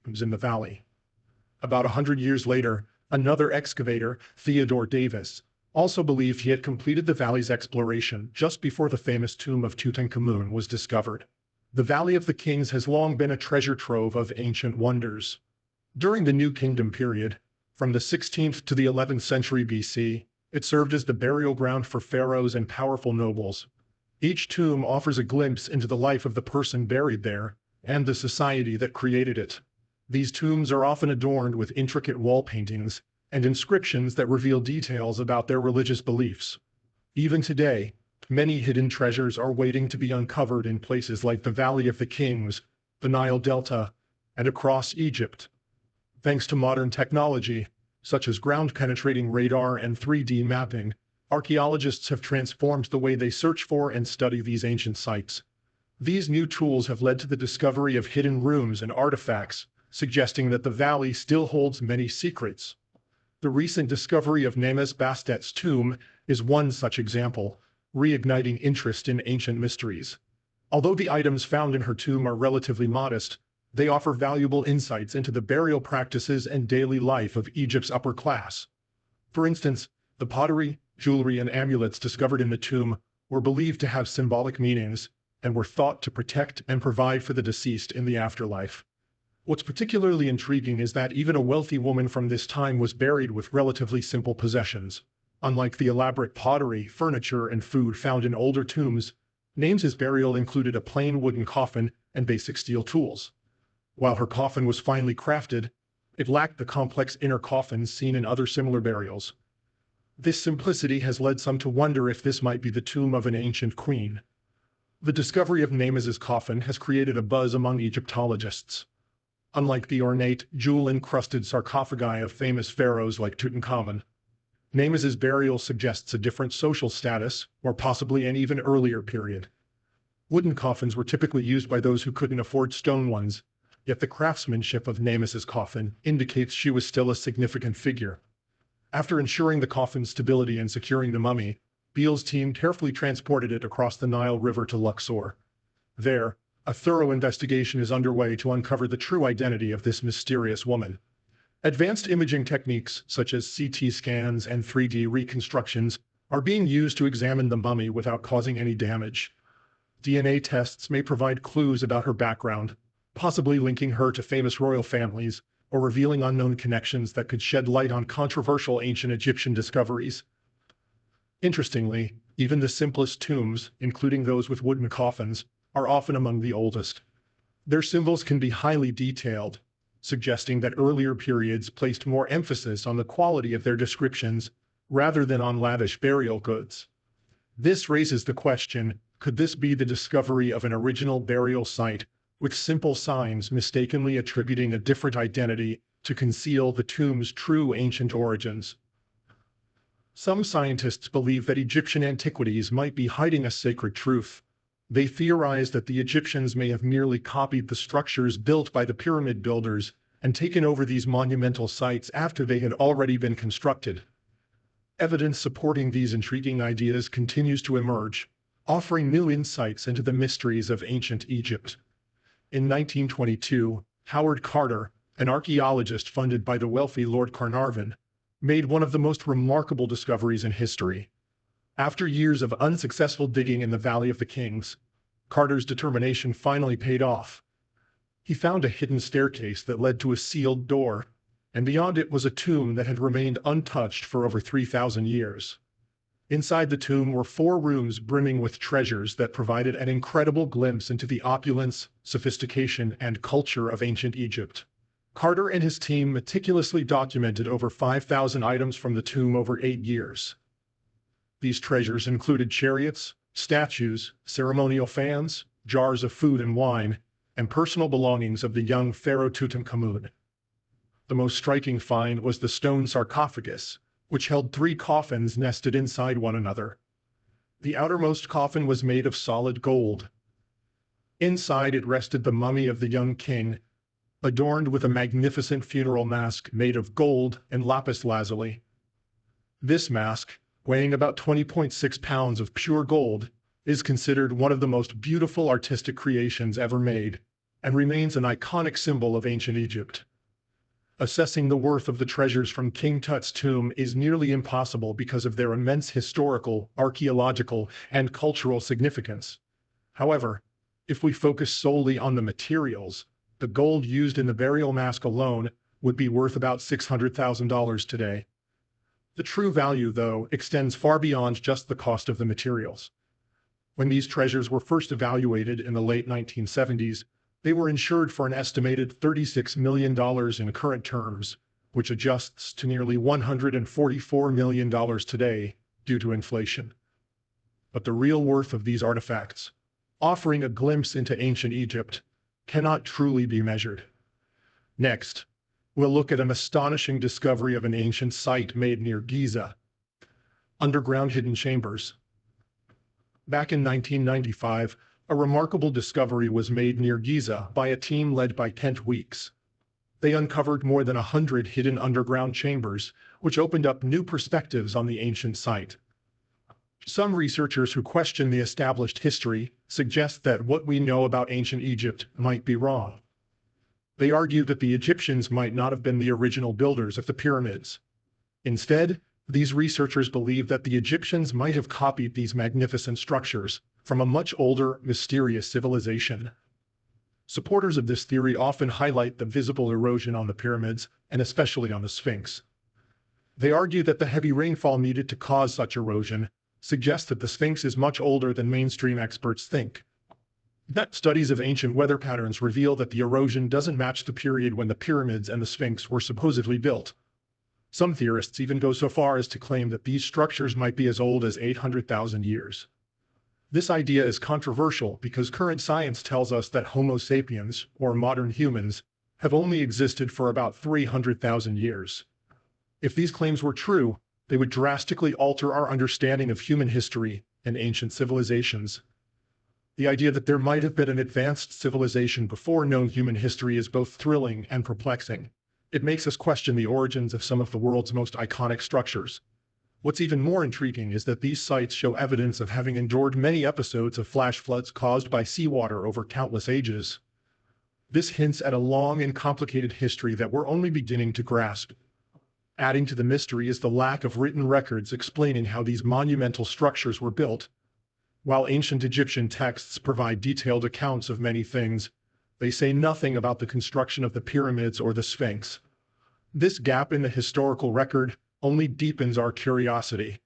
tombs in the valley. About 100 years later, another excavator, Theodore Davis, also believed he had completed the valley's exploration just before the famous tomb of Tutankhamun was discovered. The Valley of the Kings has long been a treasure trove of ancient wonders. During the New Kingdom period, from the 16th to the 11th century BC, it served as the burial ground for pharaohs and powerful nobles. Each tomb offers a glimpse into the life of the person buried there and the society that created it. These tombs are often adorned with intricate wall paintings and inscriptions that reveal details about their religious beliefs. Even today, many hidden treasures are waiting to be uncovered in places like the Valley of the Kings, the Nile Delta, and across Egypt. Thanks to modern technology, such as ground-penetrating radar and 3D mapping, archaeologists have transformed the way they search for and study these ancient sites. These new tools have led to the discovery of hidden rooms and artifacts, suggesting that the valley still holds many secrets. The recent discovery of Nemes Bastet's tomb is one such example, reigniting interest in ancient mysteries. Although the items found in her tomb are relatively modest, they offer valuable insights into the burial practices and daily life of Egypt's upper class. For instance, the pottery, jewelry, and amulets discovered in the tomb were believed to have symbolic meanings and were thought to protect and provide for the deceased in the afterlife. What's particularly intriguing is that even a wealthy woman from this time was buried with relatively simple possessions. Unlike the elaborate pottery, furniture, and food found in older tombs, Names's burial included a plain wooden coffin and basic steel tools. While her coffin was finely crafted, it lacked the complex inner coffins seen in other similar burials. This simplicity has led some to wonder if this might be the tomb of an ancient queen. The discovery of Names's coffin has created a buzz among Egyptologists. Unlike the ornate, jewel-encrusted sarcophagi of famous pharaohs like Tutankhamun, Names's burial suggests a different social status, or possibly an even earlier period. Wooden coffins were typically used by those who couldn't afford stone ones, yet the craftsmanship of Names's coffin indicates she was still a significant figure. After ensuring the coffin's stability and securing the mummy, Beale's team carefully transported it across the Nile River to Luxor. There, a thorough investigation is underway to uncover the true identity of this mysterious woman. Advanced imaging techniques such as CT scans and 3D reconstructions are being used to examine the mummy without causing any damage. DNA tests may provide clues about her background, possibly linking her to famous royal families or revealing unknown connections that could shed light on controversial ancient Egyptian discoveries. Interestingly, even the simplest tombs, including those with wooden coffins, are often among the oldest. Their symbols can be highly detailed, suggesting that earlier periods placed more emphasis on the quality of their descriptions rather than on lavish burial goods. This raises the question, could this be the discovery of an original burial site with simple signs mistakenly attributing a different identity to conceal the tomb's true ancient origins? Some scientists believe that Egyptian antiquities might be hiding a sacred truth. They theorize that the Egyptians may have merely copied the structures built by the pyramid builders and taken over these monumental sites after they had already been constructed. Evidence supporting these intriguing ideas continues to emerge, offering new insights into the mysteries of ancient Egypt. In 1922, Howard Carter, an archaeologist funded by the wealthy Lord Carnarvon, made one of the most remarkable discoveries in history. After years of unsuccessful digging in the Valley of the Kings, Carter's determination finally paid off. He found a hidden staircase that led to a sealed door, and beyond it was a tomb that had remained untouched for over 3,000 years. Inside the tomb were 4 rooms brimming with treasures that provided an incredible glimpse into the opulence, sophistication, and culture of ancient Egypt. Carter and his team meticulously documented over 5,000 items from the tomb over 8 years. These treasures included chariots, statues, ceremonial fans, jars of food and wine, and personal belongings of the young pharaoh Tutankhamun. The most striking find was the stone sarcophagus, which held 3 coffins nested inside one another. The outermost coffin was made of solid gold. Inside it rested the mummy of the young king, adorned with a magnificent funeral mask made of gold and lapis lazuli. This mask, weighing about 20.6 pounds of pure gold, is considered one of the most beautiful artistic creations ever made. and remains an iconic symbol of ancient Egypt. Assessing the worth of the treasures from King Tut's tomb is nearly impossible because of their immense historical, archaeological, and cultural significance. However, if we focus solely on the materials, the gold used in the burial mask alone would be worth about $600,000 today. The true value, though, extends far beyond just the cost of the materials. When these treasures were first evaluated in the late 1970s, they were insured for an estimated $36 million in current terms, which adjusts to nearly $144 million today due to inflation. But the real worth of these artifacts, offering a glimpse into ancient Egypt, cannot truly be measured. Next, we'll look at an astonishing discovery of an ancient site made near Giza: underground hidden chambers. Back in 1995, a remarkable discovery was made near Giza by a team led by Kent Weeks. They uncovered more than 100 hidden underground chambers, which opened up new perspectives on the ancient site. Some researchers who question the established history suggest that what we know about ancient Egypt might be wrong. They argue that the Egyptians might not have been the original builders of the pyramids. Instead, these researchers believe that the Egyptians might have copied these magnificent structures from a much older, mysterious civilization. Supporters of this theory often highlight the visible erosion on the pyramids, and especially on the Sphinx. They argue that the heavy rainfall needed to cause such erosion suggests that the Sphinx is much older than mainstream experts think. Yet studies of ancient weather patterns reveal that the erosion doesn't match the period when the pyramids and the Sphinx were supposedly built. Some theorists even go so far as to claim that these structures might be as old as 800,000 years. This idea is controversial because current science tells us that Homo sapiens, or modern humans, have only existed for about 300,000 years. If these claims were true, they would drastically alter our understanding of human history and ancient civilizations. The idea that there might have been an advanced civilization before known human history is both thrilling and perplexing. It makes us question the origins of some of the world's most iconic structures. What's even more intriguing is that these sites show evidence of having endured many episodes of flash floods caused by seawater over countless ages. This hints at a long and complicated history that we're only beginning to grasp. Adding to the mystery is the lack of written records explaining how these monumental structures were built. While ancient Egyptian texts provide detailed accounts of many things, they say nothing about the construction of the pyramids or the Sphinx. This gap in the historical record only deepens our curiosity.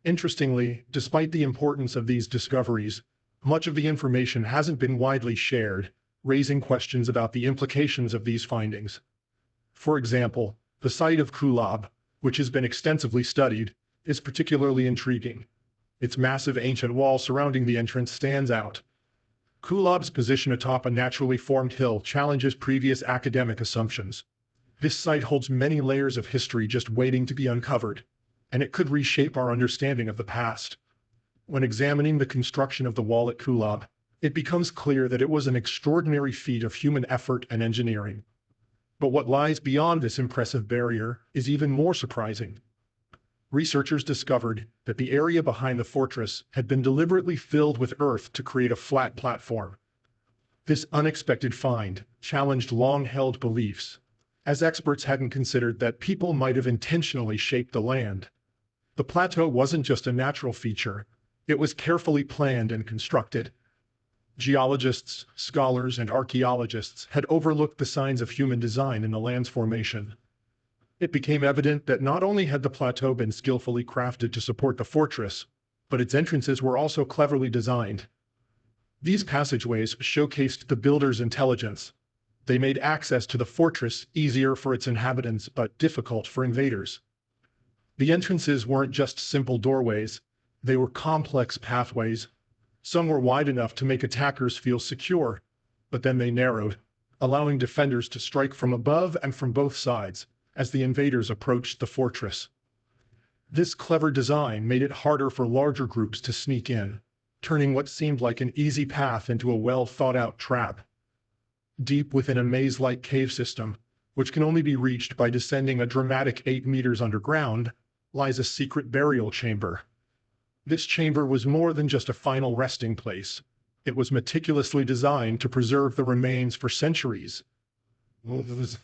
Interestingly, despite the importance of these discoveries, much of the information hasn't been widely shared, raising questions about the implications of these findings. For example, the site of Kulab, which has been extensively studied, is particularly intriguing. Its massive ancient wall surrounding the entrance stands out. Kulab's position atop a naturally formed hill challenges previous academic assumptions. This site holds many layers of history just waiting to be uncovered, and it could reshape our understanding of the past. When examining the construction of the wall at Kulab, it becomes clear that it was an extraordinary feat of human effort and engineering. But what lies beyond this impressive barrier is even more surprising. Researchers discovered that the area behind the fortress had been deliberately filled with earth to create a flat platform. This unexpected find challenged long-held beliefs, as experts hadn't considered that people might have intentionally shaped the land. The plateau wasn't just a natural feature, it was carefully planned and constructed. Geologists, scholars, and archaeologists had overlooked the signs of human design in the land's formation. It became evident that not only had the plateau been skillfully crafted to support the fortress, but its entrances were also cleverly designed. These passageways showcased the builder's intelligence. They made access to the fortress easier for its inhabitants but difficult for invaders. The entrances weren't just simple doorways, they were complex pathways. Some were wide enough to make attackers feel secure, but then they narrowed, allowing defenders to strike from above and from both sides as the invaders approached the fortress. This clever design made it harder for larger groups to sneak in, turning what seemed like an easy path into a well-thought-out trap. Deep within a maze-like cave system, which can only be reached by descending a dramatic 8 meters underground, lies a secret burial chamber. This chamber was more than just a final resting place. It was meticulously designed to preserve the remains for centuries.